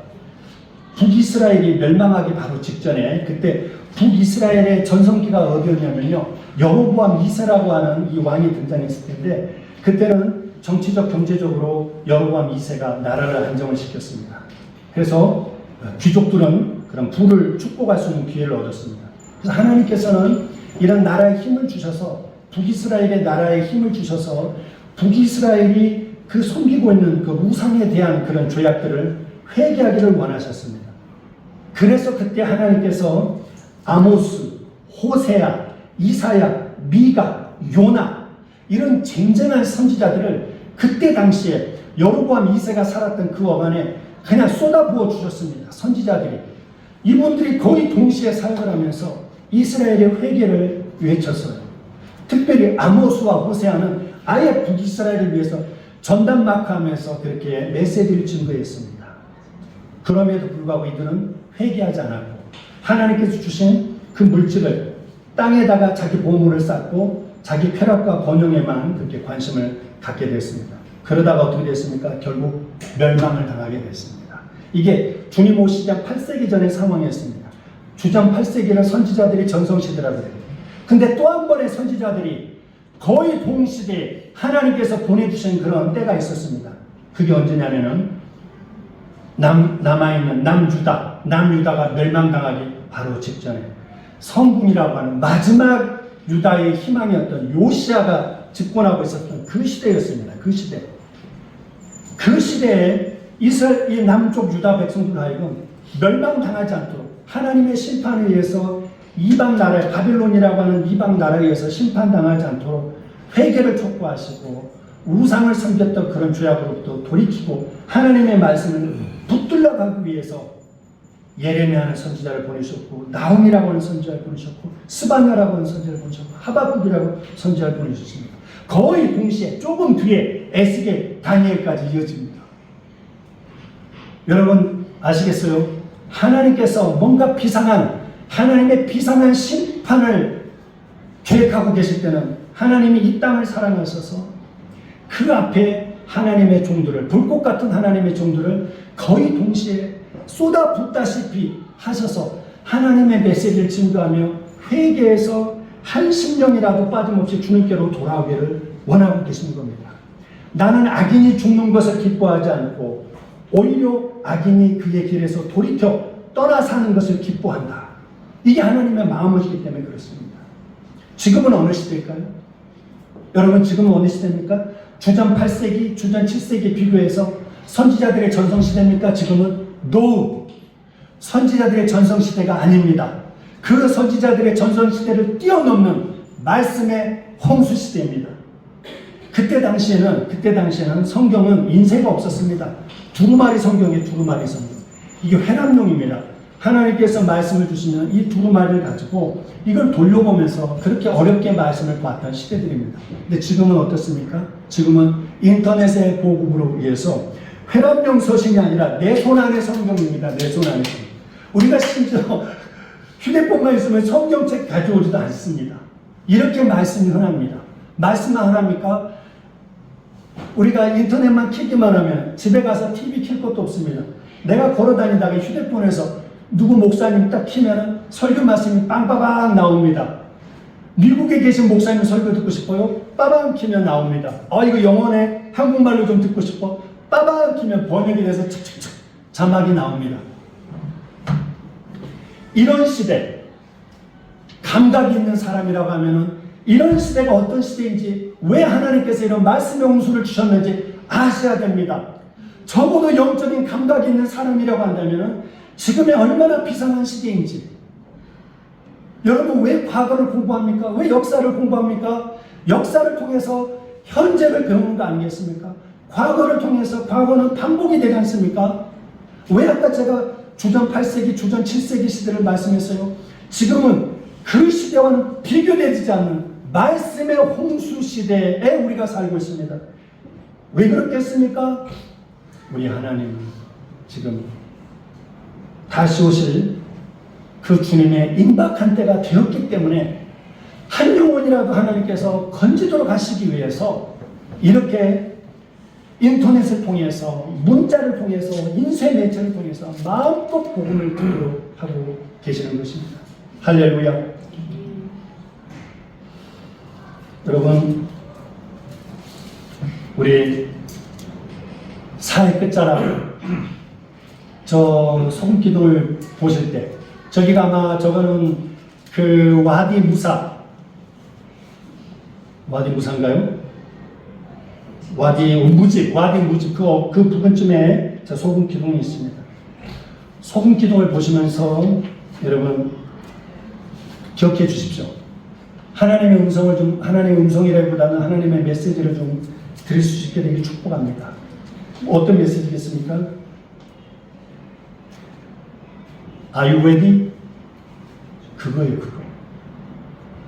북이스라엘이 멸망하기 바로 직전에, 그때 북이스라엘의 전성기가 어디였냐면요, 여로보암 2세라고 하는 이 왕이 등장했을 텐데, 그때는 정치적 경제적으로 여로보암 2세가 나라를 안정을 시켰습니다. 그래서 귀족들은 그런 부를 축복할 수 있는 기회를 얻었습니다. 그래서 하나님께서는 이런 나라에 힘을 주셔서, 북이스라엘의 나라에 힘을 주셔서 북이스라엘이 그 섬기고 있는 그 우상에 대한 그런 죄악들을 회개하기를 원하셨습니다. 그래서 그때 하나님께서 아모스, 호세아, 이사야, 미가, 요나 이런 쟁쟁한 선지자들을 그때 당시에 여로보암 2세가 살았던 그 어간에 그냥 쏟아부어 주셨습니다. 선지자들이. 이분들이 거의 동시에 사역을 하면서 이스라엘의 회개를 외쳤어요. 특별히 아모스와 호세아는 아예 북이스라엘을 위해서 전단 마크하면서 그렇게 메시지를 증거했습니다. 그럼에도 불구하고 이들은 회개하지 않았고 하나님께서 주신 그 물질을 땅에다가 자기 보물을 쌓고 자기 쾌락과 번영에만 그렇게 관심을 갖게 됐습니다. 그러다가 어떻게 됐습니까? 결국 멸망을 당하게 됐습니다. 이게 주님 오시기 전 8세기 전의 상황이었습니다. 주전 8세기는 선지자들이 전성시대라고 그래요. 근데 또 한 번의 선지자들이 거의 동시대에 하나님께서 보내주신 그런 때가 있었습니다. 그게 언제냐면은 남아있는 남유다가 멸망당하기 바로 직전에 성군이라고 하는 마지막 유다의 희망이었던 요시아가 집권하고 있었던 그 시대였습니다. 그 시대에 이스라엘 이 남쪽 유다 백성들 하여금 멸망당하지 않도록 하나님의 심판에 의해서 이방 나라에 바빌론이라고 하는 이방 나라에 의해서 심판당하지 않도록 회개를 촉구하시고 우상을 섬겼던 그런 죄악으로부터 돌이키고 하나님의 말씀을 붙들러 가기 위해서 예레미야라는 선지자를 보내셨고 나홈이라고 하는 선지자를 보내셨고 스바냐라고 하는 선지자를 보내셨고 하박국이라고 선지자를 보내셨습니다. 거의 동시에 조금 뒤에 에스겔, 다니엘까지 이어집니다. 여러분 아시겠어요? 하나님께서 뭔가 하나님의 비상한 심판을 계획하고 계실 때는 하나님이 이 땅을 사랑하셔서 그 앞에 하나님의 종들을 불꽃 같은 하나님의 종들을 거의 동시에 쏟아붓다시피 하셔서 하나님의 메시지를 증거하며 회개해서 한 심령이라도 빠짐없이 주님께로 돌아오기를 원하고 계시는 겁니다. 나는 악인이 죽는 것을 기뻐하지 않고 오히려 악인이 그의 길에서 돌이켜 떠나 사는 것을 기뻐한다. 이게 하나님의 마음이기 때문에 그렇습니다. 지금은 어느 시대일까요? 여러분 지금은 어느 시대입니까? 주전 8세기, 주전 7세기 비교해서 선지자들의 전성시대입니까? 지금은 No! 선지자들의 전성시대가 아닙니다. 그 선지자들의 전성시대를 뛰어넘는 말씀의 홍수시대입니다. 그때 당시에는 성경은 인쇄가 없었습니다. 두루마리 성경이에요. 두루마리 성경. 이게 회람용입니다. 하나님께서 말씀을 주시면 이 두루마리를 가지고 이걸 돌려보면서 그렇게 어렵게 말씀을 봤던 시대들입니다. 근데 지금은 어떻습니까? 지금은 인터넷의 보급으로 위해서 회람용 서신이 아니라 내 손 안의 성경입니다. 내 손 안의 성경. 우리가 심지어 휴대폰만 있으면 성경책 가져오지도 않습니다. 이렇게 말씀이 흔합니다. 말씀만 흔합니까? 우리가 인터넷만 켜기만 하면 집에 가서 TV 켤 것도 없습니다. 내가 걸어다니다가 휴대폰에서 누구 목사님 딱 키면 설교 말씀이 빵빠방 나옵니다. 미국에 계신 목사님 설교 듣고 싶어요? 빠방 키면 나옵니다. 이거 영어네 한국말로 좀 듣고 싶어? 빠방 키면 번역이 돼서 척척척 자막이 나옵니다. 이런 시대, 감각이 있는 사람이라고 하면은 이런 시대가 어떤 시대인지, 왜 하나님께서 이런 말씀의 홍수를 주셨는지 아셔야 됩니다. 적어도 영적인 감각이 있는 사람이라고 한다면은 지금이 얼마나 비상한 시대인지. 여러분 왜 과거를 공부합니까? 왜 역사를 공부합니까? 역사를 통해서 현재를 배우는 거 아니겠습니까? 과거를 통해서 과거는 반복이 되지 않습니까? 왜 아까 제가 주전 8세기, 주전 7세기 시대를 말씀했어요? 지금은 그 시대와는 비교되지 않는 말씀의 홍수 시대에 우리가 살고 있습니다. 왜 그렇겠습니까? 우리 하나님은 지금 다시 오실 그 주님의 임박한 때가 되었기 때문에 한 영혼이라도 하나님께서 건지도록 하시기 위해서 이렇게 인터넷을 통해서, 문자를 통해서, 인쇄 매체를 통해서 마음껏 복음을 듣도록 하고 계시는 것입니다. 할렐루야. 여러분, 우리 사회 끝자락 저 소금기둥을 보실 때, 저기가 아마 저거는 그 와디 무사인가요? 와디 무집 그 부근쯤에 자, 소금 기둥이 있습니다. 소금 기둥을 보시면서 여러분 기억해 주십시오. 하나님의 음성을 좀, 하나님의 음성이라기보다는 하나님의 메시지를 좀 들을 수 있게 되길 축복합니다. 어떤 메시지겠습니까? Are you ready? 그거예요, 그거.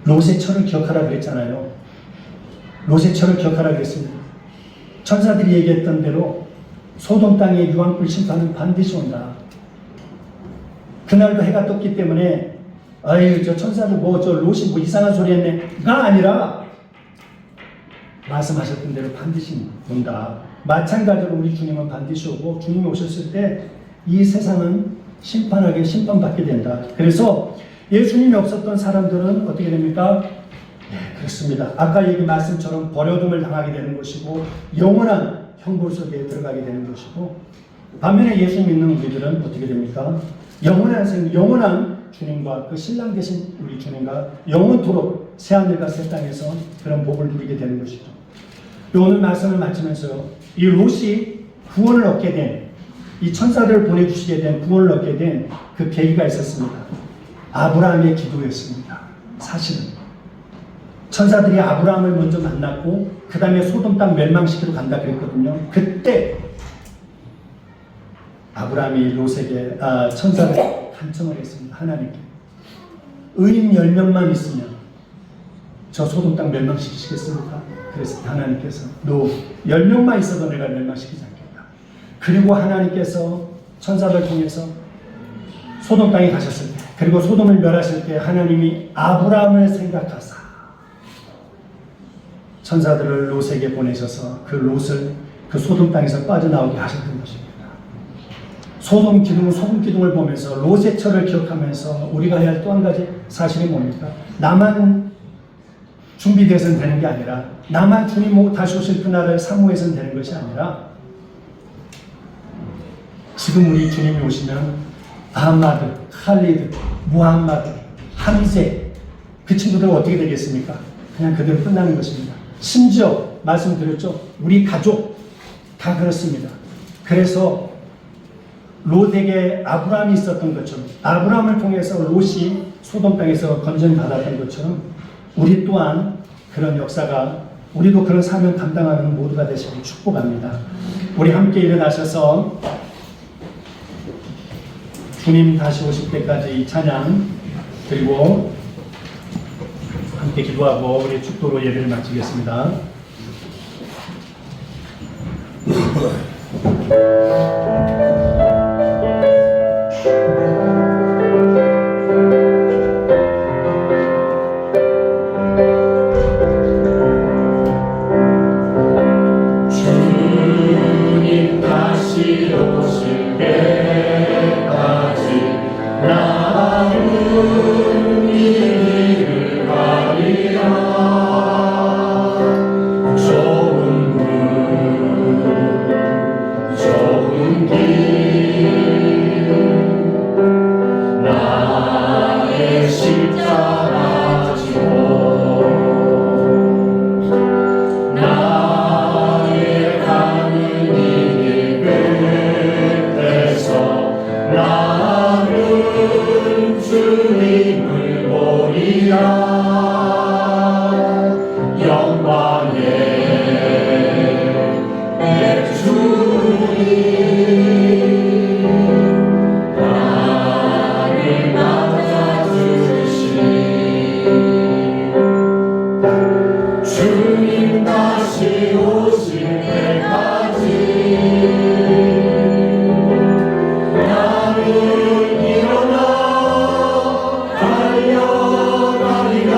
롯의 철을 기억하라 그랬잖아요. 롯의 철을 기억하라 그랬습니다. 천사들이 얘기했던 대로 소돔 땅의 유황불 심판은 반드시 온다. 그날도 해가 떴기 때문에 아유 저 천사들 저 롯이 이상한 소리 했네가 아니라 말씀하셨던 대로 반드시 온다. 마찬가지로 우리 주님은 반드시 오고 주님이 오셨을 때 이 세상은 심판하게 심판받게 된다. 그래서 예수님이 없었던 사람들은 어떻게 됩니까? 네, 그렇습니다. 아까 얘기 말씀처럼 버려둠을 당하게 되는 것이고 영원한 형벌 속에 들어가게 되는 것이고 반면에 예수 믿는 우리들은 어떻게 됩니까? 영원한 주님과 그 신랑 되신 우리 주님과 영원토록 새하늘과 새 땅에서 그런 복을 누리게 되는 것이죠. 오늘 말씀을 마치면서요. 이 롯이 구원을 얻게 된 이 천사들을 보내주시게 된 구원을 얻게 된 그 계기가 있었습니다. 아브라함의 기도였습니다. 사실은 천사들이 아브라함을 먼저 만났고 그 다음에 소돔 땅 멸망시키러 간다 그랬거든요. 그때 아브라함이 롯에게 천사를 간청을 했습니다. 하나님께 의인 10명만 있으면 저 소돔 땅 멸망시키시겠습니까? 그래서 하나님께서 너 10명만 있어도 내가 멸망시키지 않겠다. 그리고 하나님께서 천사를 통해서 소돔 땅에 가셨을 때 그리고 소돔을 멸하실 때 하나님이 아브라함을 생각하사 천사들을 롯에게 보내셔서 그 롯을 그 소돔 땅에서 빠져나오게 하셨던 것입니다. 소돔 기둥을 보면서 롯의 철을 기억하면서 우리가 해야 할 또 한 가지 사실이 뭡니까? 나만 준비돼서는 되는 게 아니라 나만 주님 다시 오실 그날을 사모해서는 되는 것이 아니라 지금 우리 주님이 오시면 아하마드, 칼리드, 무함마드, 함세 그 친구들은 어떻게 되겠습니까? 그냥 그대로 끝나는 것입니다. 심지어 말씀드렸죠. 우리 가족 다 그렇습니다. 그래서 롯에게 아브라함이 있었던 것처럼 아브라함을 통해서 롯이 소돔 땅에서 건전받았던 것처럼 우리 또한 그런 역사가 우리도 그런 사명 감당하는 모두가 되시길 축복합니다. 우리 함께 일어나셔서 주님 다시 오실 때까지 이 찬양 그리고 함께 기도하고 우리 축도로 예배를 마치겠습니다. 주님 다시 오실 때까지 나는 이 길을 가리라. 좋은 길 나의 십자가 지고 나의 가는 이 길 끝에서 나는 주님을 보리라. 영광의 내 주님 나를 맞아주시니 주님 다시 오실 때까지 나는 일어나 달려가리라.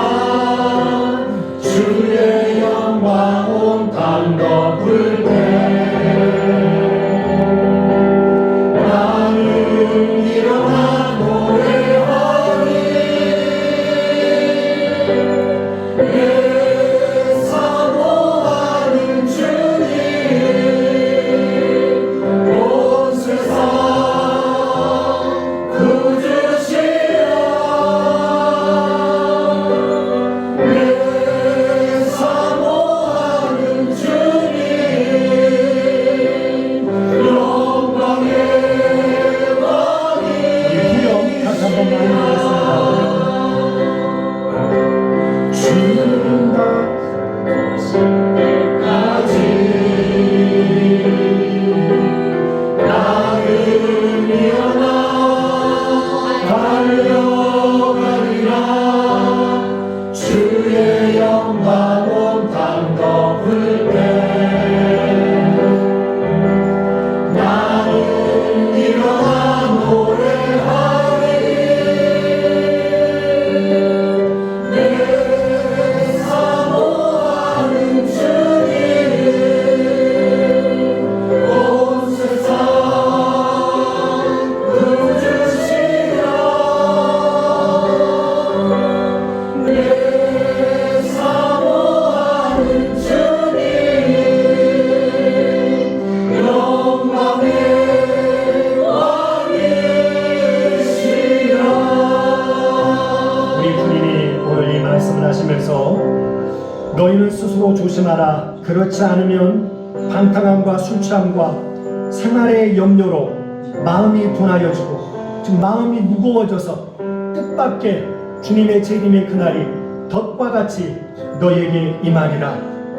말씀을 하시면서 너희는 스스로 조심하라. 그렇지 않으면 방탕함과 술 취함과 생활의 염려로 마음이 둔하여지고 즉 마음이 무거워져서 뜻밖의 주님의 재림의 그날이 덫과 같이 너희에게 임하리라.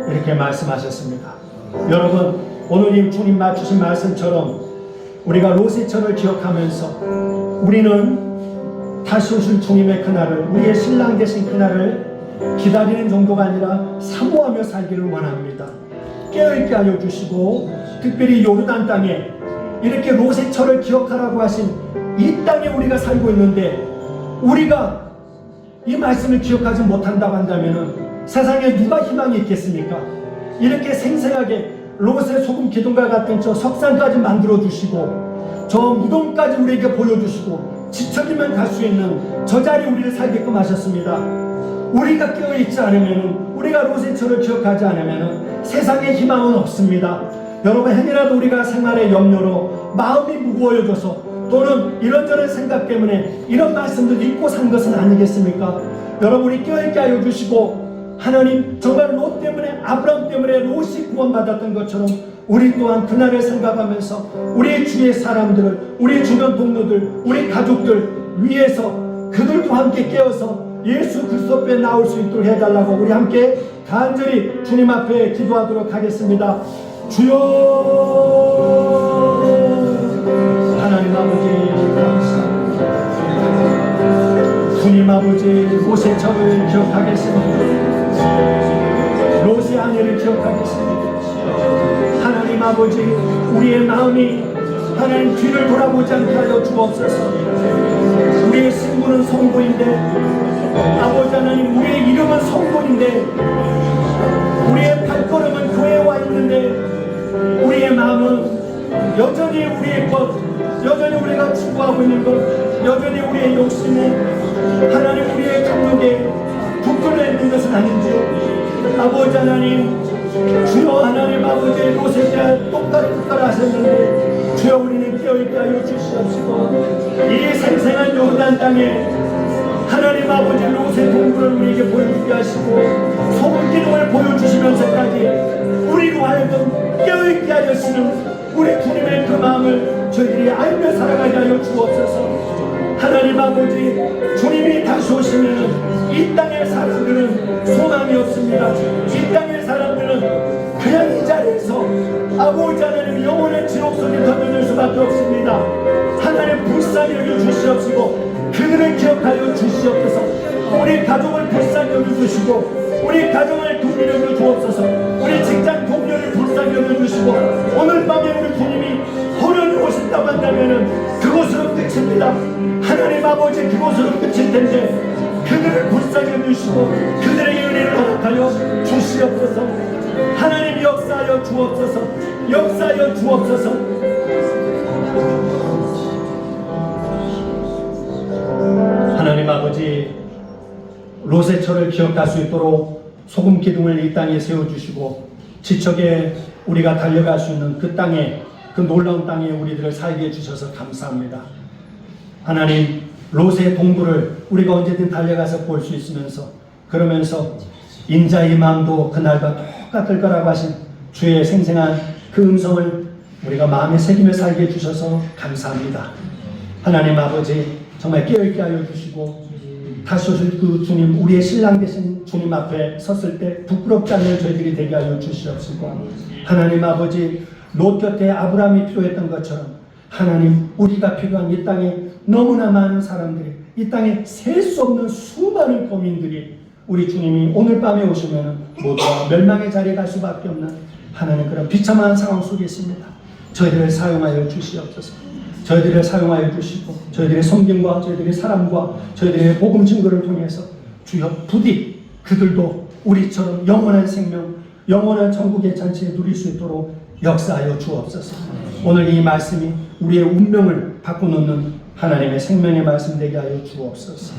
이렇게 말씀하셨습니다. 여러분, 오늘 이 주님 맞추신 말씀처럼 우리가 롯의처를 기억하면서 우리는 다시 오실 주님의 그날을, 우리의 신랑 되신 그날을 기다리는 정도가 아니라 사모하며 살기를 원합니다. 깨어있게 하여 주시고, 특별히 요르단 땅에 이렇게 롯의처를 기억하라고 하신 이 땅에 우리가 살고 있는데, 우리가 이 말씀을 기억하지 못한다고 한다면 세상에 누가 희망이 있겠습니까? 이렇게 생생하게 롯의 소금 기둥과 같은 저 석산까지 만들어 주시고, 저 무덤까지 우리에게 보여주시고, 지쳐지면 갈 수 있는 저 자리에 우리를 살게끔 하셨습니다. 우리가 깨어있지 않으면, 우리가 롯의처를 기억하지 않으면 세상에 희망은 없습니다. 여러분, 행여라도 우리가 생활의 염려로 마음이 무거워져서 또는 이런저런 생각 때문에 이런 말씀들 잊고 산 것은 아니겠습니까? 여러분이 깨어있게 하여 주시고, 하나님 정말 롯 때문에, 아브람 때문에 롯이 구원받았던 것처럼 우리 또한 그날을 생각하면서 우리 주위의 사람들을, 우리 주변 동료들, 우리 가족들 위해서 그들도 함께 깨어서 예수 그리스도 앞에 나올 수 있도록 해달라고 우리 함께 간절히 주님 앞에 기도하도록 하겠습니다. 주여, 하나님 아버지 감사합니다. 주님 아버지, 롯의 처를 기억하겠습니다. 롯의 아내를 기억하겠습니다. 하나님 아버지, 우리의 마음이 하나님 뒤를 돌아보지 않게 하여 주옵소서. 우리의 신분은 성도인데, 아버지 하나님, 우리의 이름은 성도인데, 우리의 발걸음은 교회에 와 있는데, 우리의 마음은 여전히 우리의 것, 여전히 우리가 추구하고 있는 것, 여전히 우리의 욕심에, 하나님 우리의 감독에 부풀려 있는 것은 아닌지, 아버지 하나님, 주여 하나님 아버지, 롯에 대한 똑같이 하셨는데 주여 우리는 깨어있게 하여 주시옵시고, 이 생생한 요르단 땅에 하나님 아버지 롯의 동굴을 우리에게 보여주게 하시고 소금 기둥을 보여주시면서까지 우리로 하여금 깨어있게 하시는 우리 주님의 그 마음을 저희들이 알며 살아가게 하여 주옵소서. 하나님 아버지, 주님이 다시 오시면 이 땅의 사람들은 소망이 없습니다. 이 땅의 사람들은 그냥 이 자리에서 아버지 하나님 영혼의 지옥 속에 던져질 수밖에 없습니다. 하나님 불쌍히 여겨 주시옵시고 그들을 기억하여 주시옵소서. 우리 가족을 불쌍히 여겨 주시고 우리 가정을 긍휼히 여겨 주옵소서. 우리 직장 동료를 불쌍히 여겨 주시고 오늘 밤에 우리 주님이 호련히 오신다고 한다면 그곳으로 끝입니다. 하나님 아버지, 그곳으로 끝일 텐데 그들을 불쌍히 여기시고 그들에게 은혜를 허락하여 주시옵소서. 하나님 역사하여 주옵소서. 역사하여 주옵소서. 하나님 아버지, 롯의 처를 기억할 수 있도록 소금 기둥을 이 땅에 세워주시고 지척에 우리가 달려갈 수 있는 그 땅에, 그 놀라운 땅에 우리들을 살게 해주셔서 감사합니다. 하나님, 롯의 동굴을 우리가 언제든 달려가서 볼 수 있으면서, 그러면서 인자의 마음도 그날과 똑같을 거라고 하신 주의 생생한 그 음성을 우리가 마음에 새기며 살게 해주셔서 감사합니다. 하나님 아버지, 정말 깨어있게 하여 주시고 다시 오실 그 주님, 우리의 신랑 되신 주님 앞에 섰을 때 부끄럽지 않는 저희들이 되게 하여 주시옵시고, 하나님 아버지, 롯 곁에 아브라함이 필요했던 것처럼 하나님, 우리가 필요한 이 땅에 너무나 많은 사람들이, 이 땅에 셀 수 없는 수많은 고민들이 우리 주님이 오늘 밤에 오시면 모두가 멸망의 자리에 갈 수밖에 없는 하나님 그런 비참한 상황 속에 있습니다. 저희들을 사용하여 주시옵소서. 저희들을 사용하여 주시고 저희들의 섬김과 저희들의 사랑과 저희들의 복음 증거를 통해서 주여 부디 그들도 우리처럼 영원한 생명, 영원한 천국의 잔치에 누릴 수 있도록 역사하여 주옵소서. 오늘 이 말씀이 우리의 운명을 바꿔놓는 하나님의 생명의 말씀 되게 하여 주옵소서.